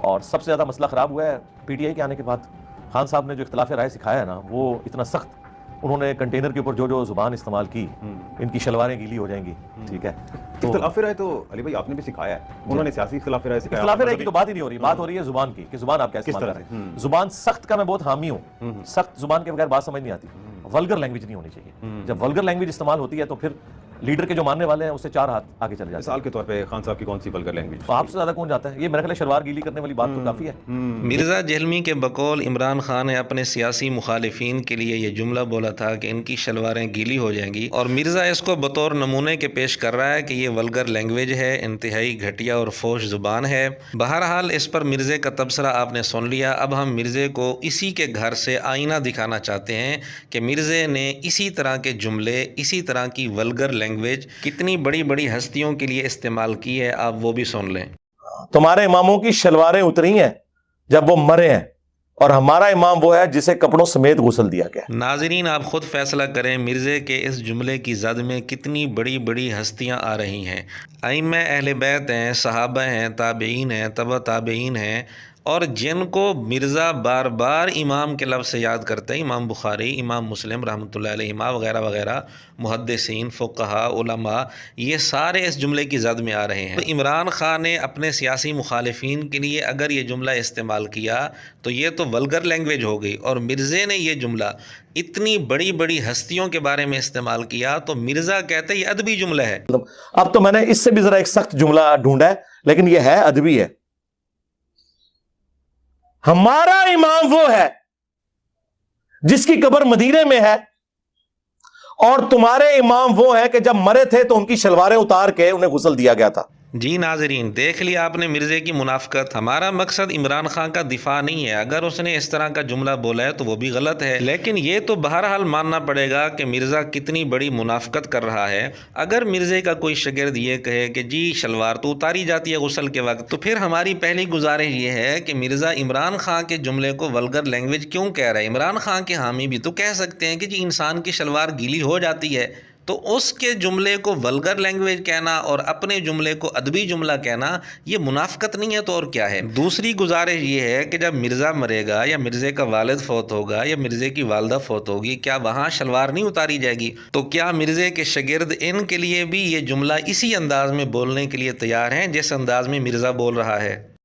اور سب سے زیادہ مسئلہ خراب ہوا ہے پی ٹی آئی کے آنے کے بعد. خان صاحب نے جو اختلاف رائے سکھایا ہے نا وہ اتنا سخت, انہوں نے کنٹینر کے اوپر جو زبان استعمال کی, ان کی شلواریں گیلی ہو جائیں گی. ٹھیک ہے, اختلاف رائے تو علی بھائی آپ نے بھی سکھایا ہے, انہوں نے سیاسی اختلاف رائے سکھایا. اختلاف رائے کی تو بات ہی نہیں ہو رہی, بات ہو رہی ہے زبان کی, کہ زبان آپ کیسے استعمال کر رہے ہیں. زبان سخت کا میں بہت حامی ہوں, سخت زبان کے بغیر بات سمجھ نہیں آتی. ولگر لینگویج نہیں ہونی چاہیے. جب ولگر لینگویج استعمال ہوتی ہے تو پھر لیڈر کے جو ماننے والے ہیں اس سے 4 ہاتھ آگے چلے جاتے ہیں. مثال کے طور پہ خان صاحب کی کون سی ولگر لینگویج؟ آپ سے زیادہ کون جاتا ہے, یہ میرے خیال ہے شلوار گیلی کرنے والی بات تو کافی ہے. مرزا جہلمی کے بقول عمران خان نے اپنے سیاسی مخالفین کے لیے یہ جملہ بولا تھا کہ ان کی شلواریں گیلی ہو جائیں گی, اور مرزا اس کو بطور نمونے کے پیش کر رہا ہے کہ یہ ولگر لینگویج ہے, انتہائی گھٹیا اور فوش زبان ہے. بہرحال اس پر مرزے کا تبصرہ آپ نے سن لیا. اب ہم مرزے کو اسی کے گھر سے آئینہ دکھانا چاہتے ہیں کہ مرزے نے اسی طرح کے جملے, اسی طرح کی ولگر لینگویج کتنی بڑی بڑی ہستیوں کے لیے استعمال کی ہے. آپ وہ بھی سن لیں. تمہارے اماموں کی شلواریں اتری ہیں جب وہ مرے ہیں, اور ہمارا امام وہ ہے جسے کپڑوں سمیت غسل دیا گیا. ناظرین آپ خود فیصلہ کریں مرزے کے اس جملے کی زد میں کتنی بڑی بڑی ہستیاں آ رہی ہیں. ائمہ اہل بیت ہیں, صحابہ ہیں, تابعین ہیں, تبع تابعین ہیں, اور جن کو مرزا بار بار امام کے لفظ سے یاد کرتے ہیں, امام بخاری, امام مسلم رحمۃ اللہ علیہما وغیرہ وغیرہ, محدثین, فقہاء, علماء, یہ سارے اس جملے کی زد میں آ رہے ہیں. تو عمران خان نے اپنے سیاسی مخالفین کے لیے اگر یہ جملہ استعمال کیا تو یہ تو ولگر لینگویج ہو گئی, اور مرزے نے یہ جملہ اتنی بڑی بڑی ہستیوں کے بارے میں استعمال کیا تو مرزا کہتے یہ ادبی جملہ ہے. اب تو میں نے اس سے بھی ذرا ایک سخت جملہ ڈھونڈا ہے, لیکن یہ ہے ادبی ہے. ہمارا امام وہ ہے جس کی قبر مدینے میں ہے, اور تمہارے امام وہ ہیں کہ جب مرے تھے تو ان کی شلواریں اتار کے انہیں غسل دیا گیا تھا. جی ناظرین دیکھ لیا آپ نے مرزے کی منافقت. ہمارا مقصد عمران خان کا دفاع نہیں ہے, اگر اس نے اس طرح کا جملہ بولا ہے تو وہ بھی غلط ہے, لیکن یہ تو بہرحال ماننا پڑے گا کہ مرزا کتنی بڑی منافقت کر رہا ہے. اگر مرزے کا کوئی شاگرد یہ کہے کہ جی شلوار تو اتاری جاتی ہے غسل کے وقت, تو پھر ہماری پہلی گزارش یہ ہے کہ مرزا عمران خان کے جملے کو ولگر لینگویج کیوں کہہ رہا ہے. عمران خان کے حامی بھی تو کہہ سکتے ہیں کہ جی انسان کی شلوار گیلی ہو جاتی ہے, تو اس کے جملے کو ولگر لینگویج کہنا اور اپنے جملے کو ادبی جملہ کہنا یہ منافقت نہیں ہے تو اور کیا ہے. دوسری گزارش یہ ہے کہ جب مرزا مرے گا یا مرزے کا والد فوت ہوگا یا مرزے کی والدہ فوت ہوگی, کیا وہاں شلوار نہیں اتاری جائے گی؟ تو کیا مرزے کے شاگرد ان کے لیے بھی یہ جملہ اسی انداز میں بولنے کے لیے تیار ہیں جس انداز میں مرزا بول رہا ہے؟